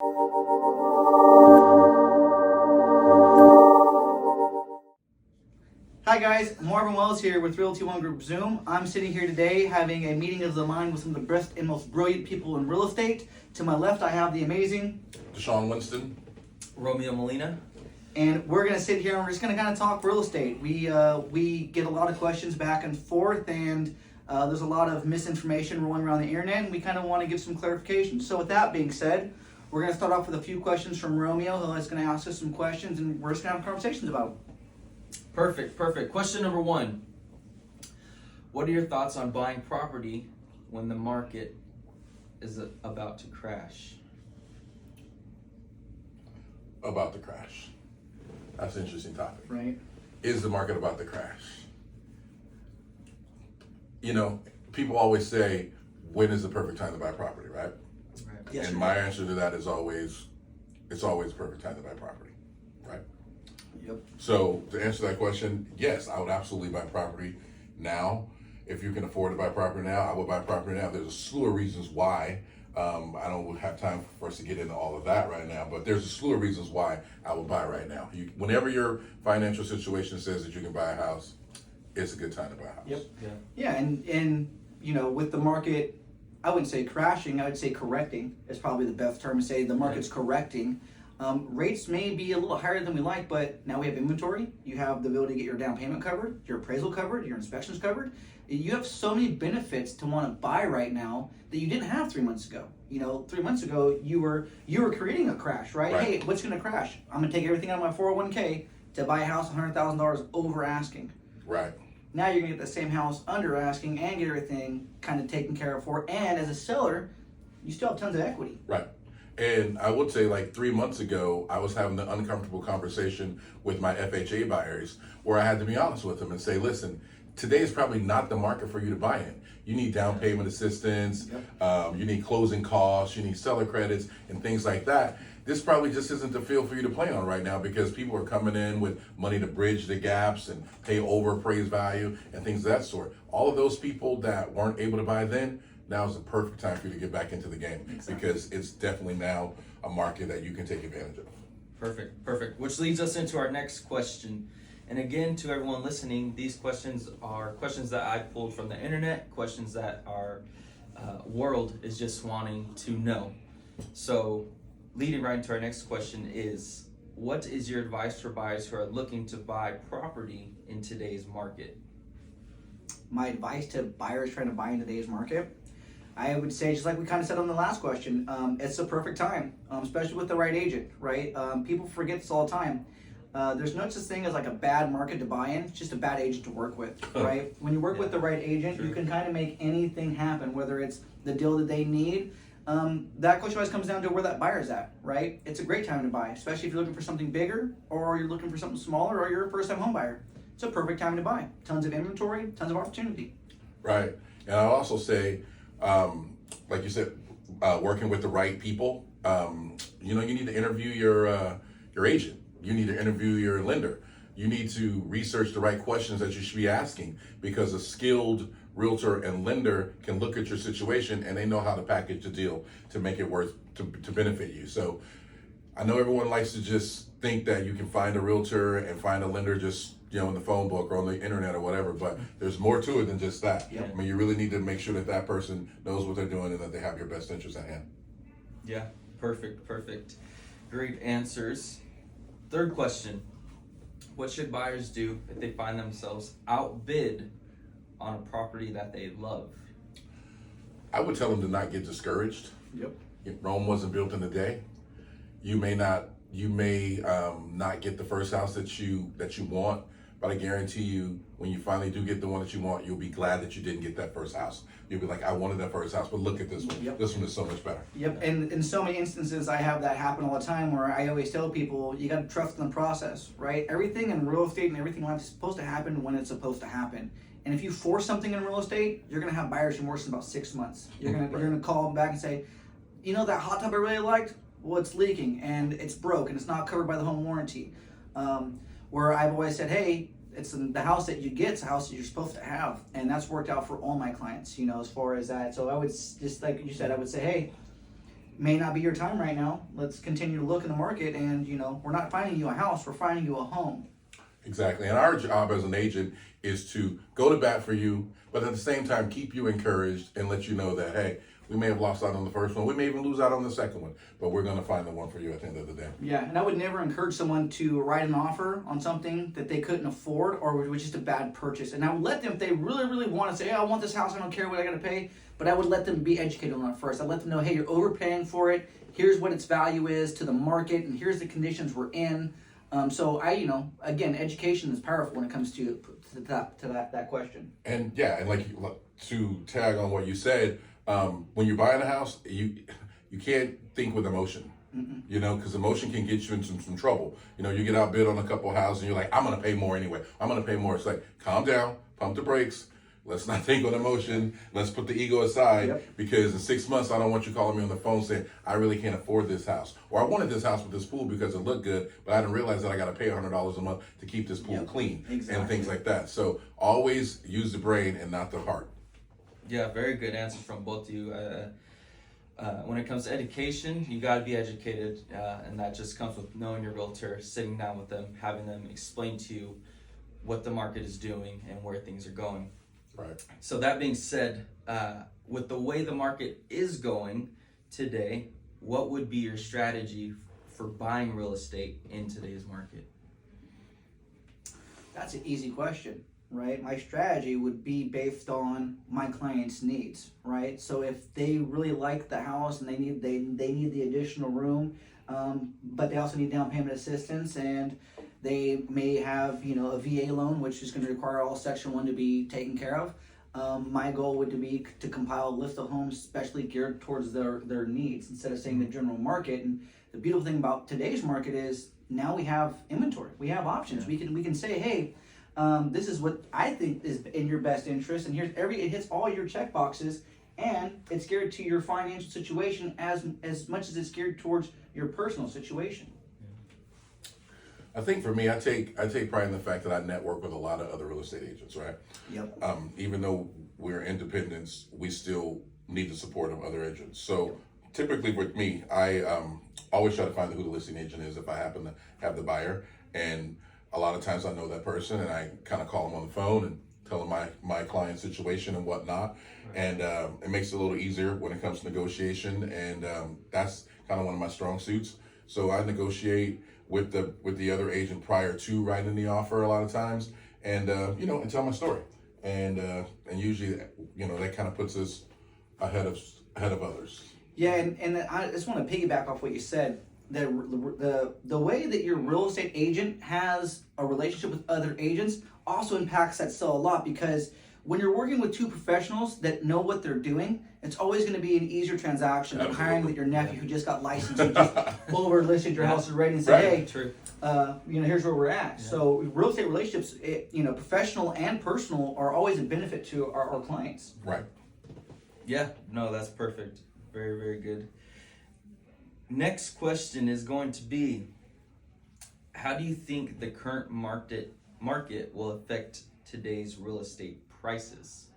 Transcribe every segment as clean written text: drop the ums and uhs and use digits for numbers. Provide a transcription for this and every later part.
Hi guys, Marvin Wells here with Realty One Group Zoom. I'm sitting here today having a meeting of the mind with some of the best and most brilliant people in real estate. To my left, I have the amazing Deshaun Winston. Romeo Molina. and we're gonna sit here and we're just gonna kind of talk real estate. We get a lot of questions back and forth, and there's a lot of misinformation rolling around the internet, and we kind of want to give some clarification. So with that being said, we're gonna start off with a few questions from Romeo, who is gonna ask us some questions, and we're just gonna have conversations about them. Perfect. Question number one. What are your thoughts on buying property when the market is about to crash? About to crash. That's an interesting topic. Right. Is the market about to crash? You know, people always say, when is the perfect time to buy property, right? Right. And my answer to that is always, it's always the perfect time to buy property, right? Yep. So to answer that question, yes, I would absolutely buy property now. If you can afford to buy property now, I would buy property now. There's a slew of reasons why. I don't have time for us to get into all of that right now, but there's a slew of reasons why I would buy right now. Whenever your financial situation says that you can buy a house, it's a good time to buy a house. Yep. Yeah. Yeah, and you know, with the market, I wouldn't say crashing, I would say correcting is probably the best term to say. The market's correcting. Rates may be a little higher than we like, but now we have inventory. You have the ability to get your down payment covered, your appraisal covered, your inspections covered. You have so many benefits to want to buy right now that you didn't have 3 months ago. You know, 3 months ago you were creating a crash, right? Right. Hey, what's going to crash? I'm going to take everything out of my 401k to buy a house $100,000 over asking. Right. Now you're gonna get the same house under asking and get everything kind of taken care of for. And as a seller, you still have tons of equity. Right. And I would say, like 3 months ago, I was having an uncomfortable conversation with my FHA buyers where I had to be honest with them and say, listen, today is probably not the market for you to buy in. You need down payment assistance, you need closing costs, you need seller credits and things like that. This probably just isn't the field for you to play on right now because people are coming in with money to bridge the gaps and pay over appraised value and things of that sort. All of those people that weren't able to buy then, now is the perfect time for you to get back into the game. Exactly. Because it's definitely now a market that you can take advantage of. Perfect. Which leads us into our next question. And again, to everyone listening, these questions are questions that I pulled from the internet, questions that our world is just wanting to know. So, leading right into our next question is, what is your advice for buyers who are looking to buy property in today's market? My advice to buyers trying to buy in today's market, I would say, just like we kind of said on the last question, it's the perfect time, especially with the right agent, right? People forget this all the time. There's no such thing as like a bad market to buy in, it's just a bad agent to work with, right? When you work with the right agent, you can kind of make anything happen, whether it's the deal that they need. That question always comes down to where that buyer's at, right? It's a great time to buy, especially if you're looking for something bigger, or you're looking for something smaller, or you're a first-time home buyer. It's a perfect time to buy. Tons of inventory, tons of opportunity. Right. And I'll also say, like you said, working with the right people, you need to interview your agent. You need to interview your lender. You need to research the right questions that you should be asking because a skilled realtor and lender can look at your situation and they know how to package the deal to make it worth to benefit you. So I know everyone likes to just think that you can find a realtor and find a lender just in the phone book or on the internet or whatever, but there's more to it than just that. Yep. I mean, you really need to make sure that that person knows what they're doing and that they have your best interest at hand. Yeah, perfect. Great answers. Third question. What should buyers do if they find themselves outbid on a property that they love? I would tell them to not get discouraged. Yep. Rome wasn't built in a day. You may not get the first house that you want, but I guarantee you, when you finally do get the one that you want, you'll be glad that you didn't get that first house. You'll be like, I wanted that first house, but look at this one. Yep. This one is so much better. Yep, and in so many instances, I have that happen all the time where I always tell people, you got to trust in the process, right? Everything in real estate and everything in life is supposed to happen when it's supposed to happen. And if you force something in real estate, you're going to have buyers in worse than about 6 months. You're going to call them back and say, that hot tub I really liked? Well, it's leaking and it's broke and it's not covered by the home warranty. Where I've always said, hey, it's the house that you get, it's a house that you're supposed to have. And that's worked out for all my clients, as far as that. So I would just, like you said, I would say, hey, may not be your time right now. Let's continue to look in the market, and we're not finding you a house, we're finding you a home. Exactly. And our job as an agent is to go to bat for you, but at the same time, keep you encouraged and let you know that, hey, we may have lost out on the first one. We may even lose out on the second one, but we're going to find the one for you at the end of the day. Yeah, and I would never encourage someone to write an offer on something that they couldn't afford or was just a bad purchase. And I would let them, if they really, really want to say, hey, I want this house, I don't care what I got to pay, but I would let them be educated on it first. I'd let them know, hey, you're overpaying for it. Here's what its value is to the market, and here's the conditions we're in. So again, education is powerful when it comes to that question. And yeah, and like to tag on what you said, when you're buying a house, you can't think with emotion. Because emotion can get you into some trouble. You get outbid on a couple houses and you're like, I'm going to pay more anyway. I'm going to pay more. It's like, calm down, pump the brakes. Let's not think with emotion. Let's put the ego aside. Yep. Because in 6 months, I don't want you calling me on the phone saying, I really can't afford this house. Or I wanted this house with this pool because it looked good, but I didn't realize that I got to pay $100 a month to keep this pool Yep. clean. Exactly. And things like that. So always use the brain and not the heart. Yeah, very good answers from both of you. When it comes to education, you got to be educated, and that just comes with knowing your realtor, sitting down with them, having them explain to you what the market is doing and where things are going. Right. So that being said, with the way the market is going today, what would be your strategy for buying real estate in today's market? That's an easy question, right? My strategy would be based on my client's needs, right? So if they really like the house and they need the additional room, but they also need down payment assistance, and they may have a VA loan, which is going to require all Section 1 to be taken care of. My goal would be to compile a list of homes specially geared towards their needs instead of saying the general market. And the beautiful thing about today's market is now we have inventory, we have options. Yeah. We can say, hey, this is what I think is in your best interest, and it hits all your check boxes, and it's geared to your financial situation as much as it's geared towards your personal situation. I think for me, I take pride in the fact that I network with a lot of other real estate agents, right? Yep. Even though we're independents, we still need the support of other agents. So typically with me, I always try to find who the listing agent is if I happen to have the buyer. And a lot of times I know that person, and I kind of call them on the phone and tell them my client's situation and whatnot. And it makes it a little easier when it comes to negotiation. And that's kind of one of my strong suits. So I negotiate with the other agent prior to writing the offer a lot of times, and and tell my story, and usually that kind of puts us ahead of others. Yeah, and I just want to piggyback off what you said. The way that your real estate agent has a relationship with other agents also impacts that sale a lot, because when you're working with two professionals that know what they're doing, it's always going to be an easier transaction than hiring with your nephew who just got licensed and just over listed your house is ready and say, Right. hey, True. Here's where we're at. Yeah. So real estate relationships, professional and personal, are always a benefit to our clients. Right. Yeah, no, that's perfect. Very, very good. Next question is going to be, how do you think the current market will affect today's real estate prices?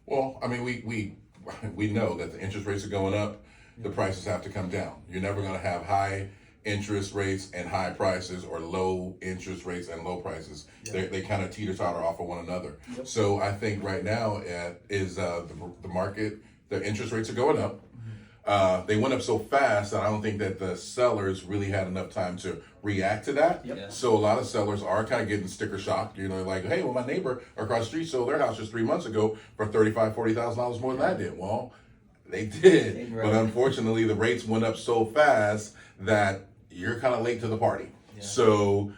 Well, I mean, we know that the interest rates are going up. The prices have to come down. You're never going to have high interest rates and high prices, or low interest rates and low prices. Yeah. They kind of teeter-totter off of one another. Yep. So I think right now is the market, the interest rates are going up. They went up so fast that I don't think that the sellers really had enough time to react to that. Yep. Yeah. So a lot of sellers are kind of getting sticker shock. Like, hey, well, my neighbor across the street sold their house just 3 months ago for $35,000, $40,000 more than I did. Well, they did, Right. but unfortunately, the rates went up so fast that you're kind of late to the party. Yeah. So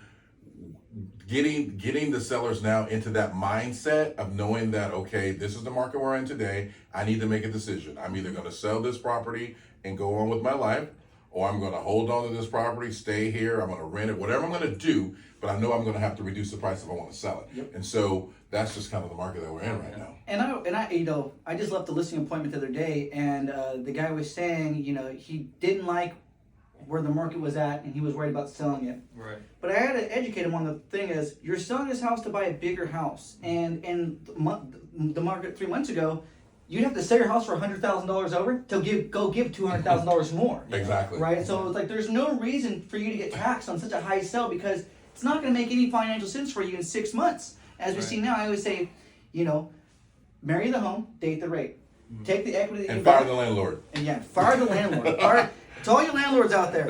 getting the sellers now into that mindset of knowing that, okay, this is the market we're in today. I need to make a decision. I'm either going to sell this property and go on with my life, or I'm going to hold on to this property, stay here. I'm going to rent it, whatever I'm going to do. But I know I'm going to have to reduce the price if I want to sell it. Yep. And so that's just kind of the market that we're in right now. And I just left a listing appointment the other day, and the guy was saying, he didn't like where the market was at, and he was worried about selling it. Right. But I had to educate him on the thing is, you're selling this house to buy a bigger house, and the market 3 months ago, you'd have to sell your house for $100,000 over to go give $200,000 more. Exactly. Right? So it's like there's no reason for you to get taxed on such a high sale because it's not going to make any financial sense for you in 6 months. As we Right. see now, I always say, marry the home, date the rate. Take the equity that And you fire got, the landlord. and fire the landlord. To all you landlords out there,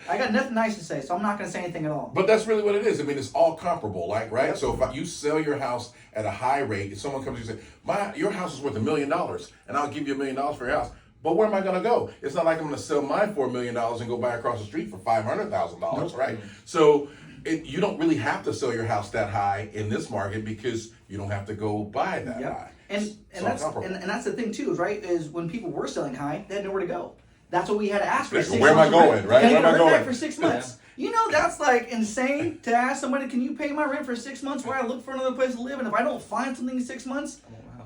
I got nothing nice to say, so I'm not going to say anything at all. But that's really what it is. I mean, it's all comparable, right? Yep. So if you sell your house at a high rate, if someone comes to you and says, your house is worth $1 million, and I'll give you $1 million for your house. But where am I going to go? It's not like I'm going to sell mine for $1 million and go buy across the street for $500,000, right? So you don't really have to sell your house that high in this market because you don't have to go buy that high. And So that's comparable. and that's the thing too, right? Is when people were selling high, they had nowhere to go. That's what we had to ask for. Like, 6 where am I months of going, rent. right? Can I Where get am I rent back going? for 6 months? That's like insane to ask somebody, can you pay my rent for 6 months while I look for another place to live? And if I don't find something in 6 months,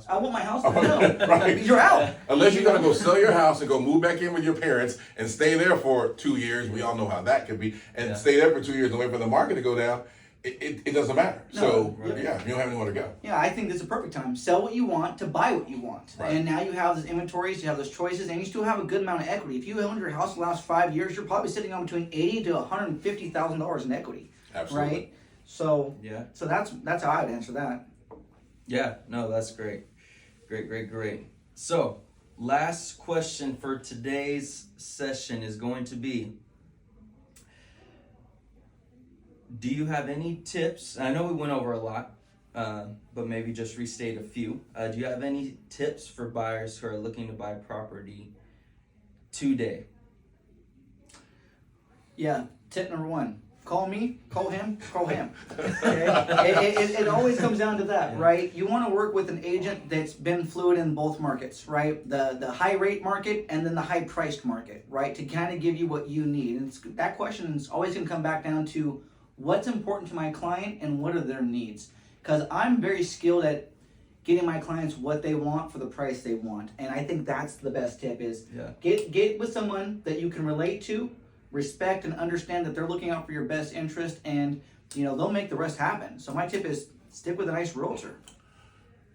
I want my house to no. Right. You're out. Unless you're gonna go sell your house and go move back in with your parents and stay there for 2 years, we all know how that could be, and stay there for 2 years and wait for the market to go down. It doesn't matter. No, So right. you don't have anywhere to go. Yeah, I think this is a perfect time. Sell what you want to buy what you want. Right. And now you have those inventories, you have those choices, and you still have a good amount of equity. If you owned your house the last 5 years, you're probably sitting on between $80,000 to $150,000 in equity. Absolutely. Right? So Yeah. so that's how I'd answer that. Yeah, no, that's great. Great. So, last question for today's session is going to be, do you have any tips? I know we went over a lot, but maybe just restate a few. Do you have any tips for buyers who are looking to buy property today? Yeah, tip number 1. Call me, call him, call him. Okay? It always comes down to that, right? You want to work with an agent that's been fluid in both markets, right? The high rate market and then the high priced market, right? To kind of give you what you need. And that question is always going to come back down to what's important to my client and what are their needs. Because I'm very skilled at getting my clients what they want for the price they want. And I think that's the best tip is get with someone that you can relate to, respect and understand that they're looking out for your best interest, and they'll make the rest happen. So my tip is stick with a nice realtor.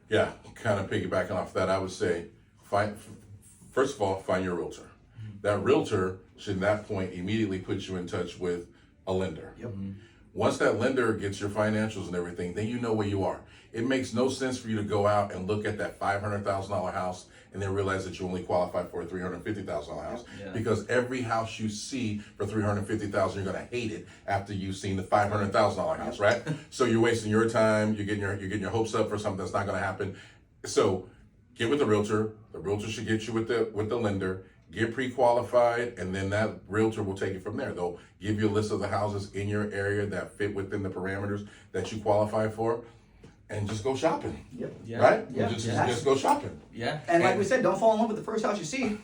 Yeah, kind of piggybacking off that, I would say, first of all, find your realtor. That realtor should, at that point, immediately put you in touch with a lender. Yep. Once that lender gets your financials and everything, then you know where you are. It makes no sense for you to go out and look at that $500,000 house and then realize that you only qualify for a $350,000 house. Because every house you see for $350,000, you're gonna hate it after you've seen the $500,000 house, right? So you're wasting your time. You're getting your hopes up for something that's not gonna happen. So get with the realtor. The realtor should get you with the lender. Get pre-qualified, and then that realtor will take it from there. They'll give you a list of the houses in your area that fit within the parameters that you qualify for, and just go shopping. Yep. Right? Yeah. Just go shopping. Yeah. And like we said, don't fall in love with the first house you see.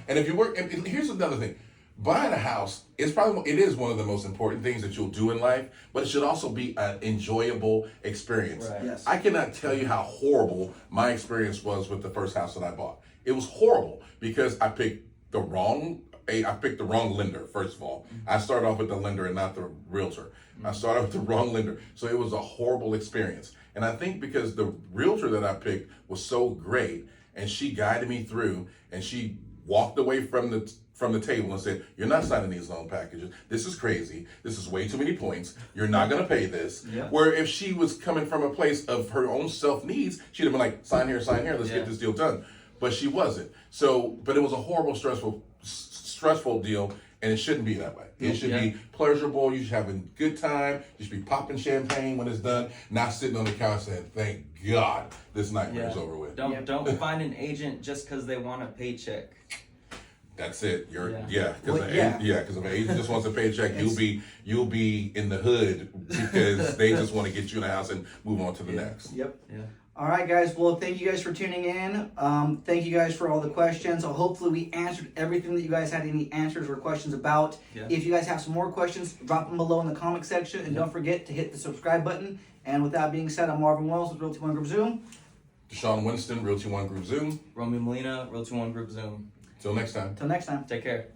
And if you work, and here's another thing: buying a house it is one of the most important things that you'll do in life, but it should also be an enjoyable experience. Right. Yes. I cannot tell you how horrible my experience was with the first house that I bought. It was horrible because I picked the wrong lender. First of all, I started off with the lender and not the realtor. I started with the wrong lender, so it was a horrible experience. And I think because the realtor that I picked was so great, and she guided me through, and she walked away from the table and said, "You're not signing these loan packages. This is crazy. This is way too many points. You're not going to pay this." Yeah. Where if she was coming from a place of her own self needs, she'd have been like, "Sign here, let's get this deal done." But she wasn't. So, but it was a horrible, stressful deal, and it shouldn't be that way. It should be pleasurable. You should have a good time. You should be popping champagne when it's done, not sitting on the couch saying, "Thank God this nightmare is over with." Don't find an agent just because they want a paycheck. That's it. Because Well, if an agent just wants a paycheck, you'll be in the hood because they just want to get you in the house and move on to the next. Yep. Yeah. All right, guys. Well, thank you guys for tuning in. Thank you guys for all the questions. So hopefully we answered everything that you guys had any answers or questions about. Yeah. If you guys have some more questions, drop them below in the comment section. And don't forget to hit the subscribe button. And with that being said, I'm Marvin Wells with Realty One Group Zoom. Deshaun Winston, Realty One Group Zoom. Romy Molina, Realty One Group Zoom. Till next time. Till next time. Take care.